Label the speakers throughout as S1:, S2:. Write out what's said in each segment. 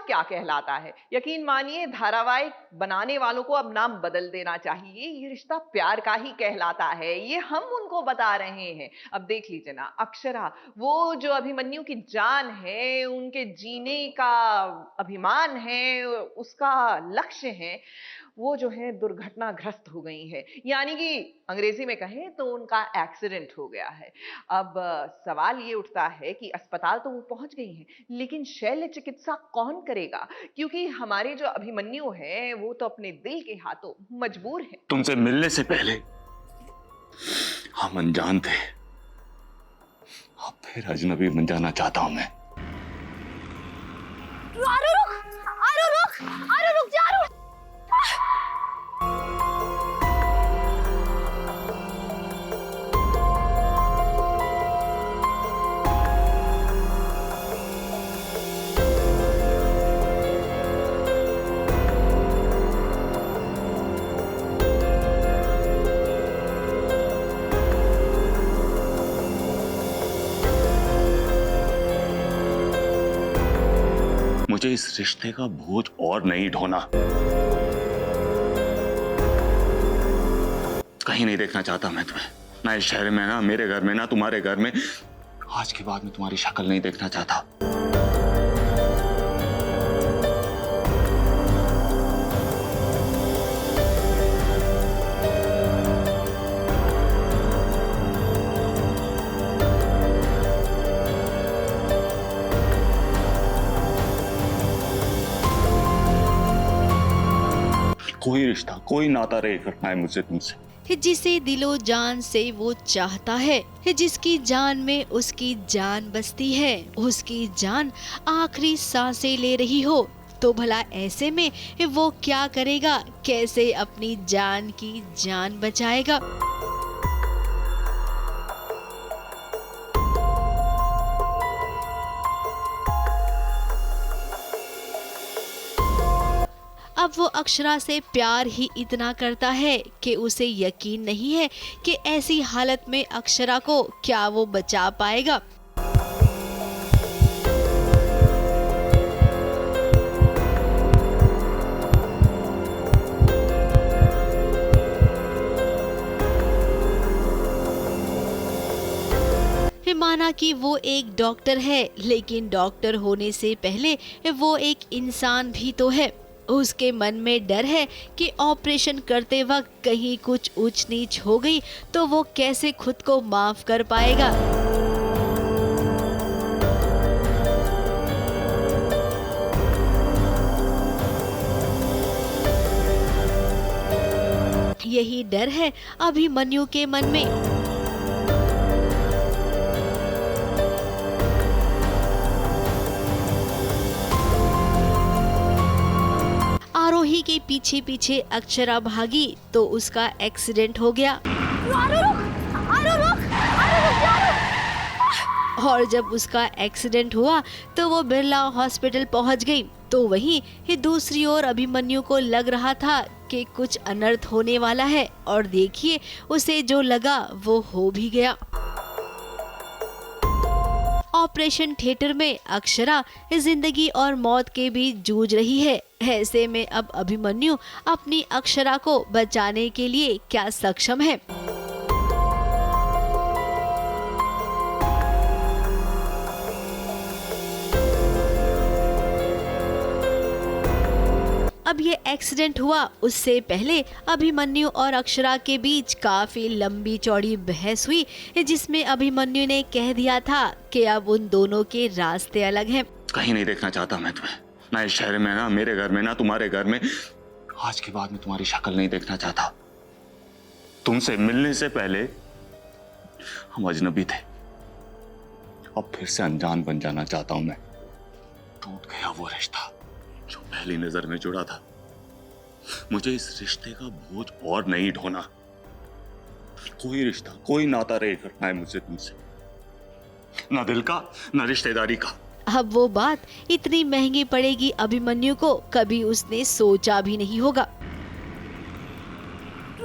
S1: क्या कहलाता है। यकीन मानिए धारावाहिक बनाने वालों को अब नाम बदल देना चाहिए। ये रिश्ता प्यार का ही कहलाता है, ये हम उनको बता रहे हैं। अब देख लीजिए ना, अक्षरा वो जो अभिमन्यु की जान है, उनके जीने का अभिमान है, उसका लक्ष्य है, वो जो है दुर्घटनाग्रस्त हो गई है। यानी कि अंग्रेजी में कहें तो उनका एक्सीडेंट हो गया है। अब सवाल ये उठता है कि अस्पताल तो वो पहुंच गई हैं, लेकिन शल्य चिकित्सा कौन करेगा? क्योंकि हमारे जो अभिमन्यु हैं वो तो अपने दिल के हाथों मजबूर हैं।
S2: तुमसे मिलने से पहले हम अनजान थे, अब फिर अजनबी बन जाना चाहता हूं मैं।
S3: आरू रुक, आरू रुक, आरू रुक जा, आरू।
S2: मुझे इस रिश्ते का बोझ और नहीं ढोना। कहीं नहीं देखना चाहता मैं तुम्हें, ना इस शहर में, ना मेरे घर में, ना तुम्हारे घर में। आज के बाद मैं तुम्हारी शक्ल नहीं देखना चाहता। कोई रिश्ता, कोई नाता नहीं करना है मुझसे तुमसे।
S4: जिसे दिलो जान से वो चाहता है, जिसकी जान में उसकी जान बसती है, उसकी जान आखिरी सांसें ले रही हो, तो भला ऐसे में वो क्या करेगा? कैसे अपनी जान की जान बचाएगा? अब वो अक्षरा से प्यार ही इतना करता है कि उसे यकीन नहीं है कि ऐसी हालत में अक्षरा को क्या वो बचा पाएगा। माना कि वो एक डॉक्टर है, लेकिन डॉक्टर होने से पहले वो एक इंसान भी तो है। उसके मन में डर है कि ऑपरेशन करते वक्त कहीं कुछ ऊंच नीच हो गई तो वो कैसे खुद को माफ कर पाएगा। यही डर है अभिमन्यु के मन में। आरोही के पीछे पीछे अक्षरा भागी तो उसका एक्सीडेंट हो गया।
S3: आरू रुक, आरू रुक, आरू रुक जा, आरू।
S4: और जब उसका एक्सीडेंट हुआ तो वो बिरला हॉस्पिटल पहुंच गई। तो वहीं ही दूसरी ओर अभिमन्यु को लग रहा था कि कुछ अनर्थ होने वाला है, और देखिए उसे जो लगा वो हो भी गया। ऑपरेशन थिएटर में अक्षरा जिंदगी और मौत के बीच जूझ रही है। ऐसे में अब अभिमन्यु अपनी अक्षरा को बचाने के लिए क्या सक्षम है? अब ये एक्सीडेंट हुआ उससे पहले अभिमन्यु और अक्षरा के बीच काफी लंबी चौड़ी बहस हुई, जिसमें अभिमन्यु ने कह दिया था कि अब उन दोनों के रास्ते अलग हैं।
S2: कहीं नहीं देखना चाहता मैं तुम्हें, ना इस शहर में, ना मेरे घर में, ना तुम्हारे घर में। आज के बाद मैं तुम्हारी शक्ल नहीं देखना चाहता। तुमसे मिलने से पहले हम अजनबी थे, अब फिर से अनजान बन जाना चाहता हूं मैं। टूट गया वो रिश्ता जो पहली नजर में जुड़ा था। मुझे इस रिश्ते का बोझ और नहीं ढोना। कोई रिश्ता, कोई नाता नहीं करना है मुझसे तुमसे, ना दिल का, ना रिश्तेदारी का।
S4: अब वो बात इतनी महंगी पड़ेगी अभिमन्यु को, कभी उसने सोचा भी नहीं होगा।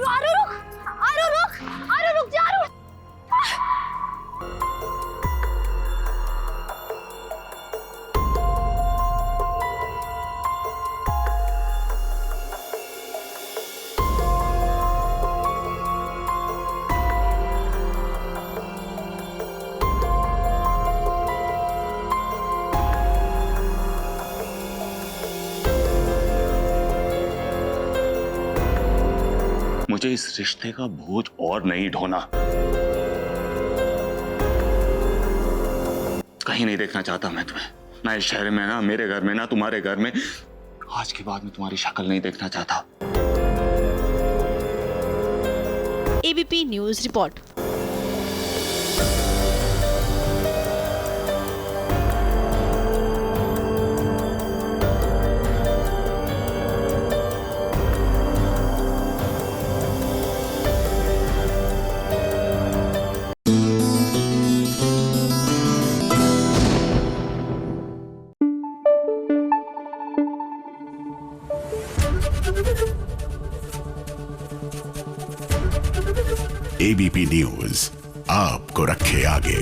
S3: आरू रुक, आरू रुक, आरू रुक जा, आरू।
S2: मुझे इस रिश्ते का बोझ और नहीं ढोना। कहीं नहीं देखना चाहता मैं तुम्हें, ना इस शहर में, ना मेरे घर में, ना तुम्हारे घर में। आज के बाद में तुम्हारी शक्ल नहीं देखना चाहता।
S4: ABP news report.
S5: ABP news आपको रखे आगे।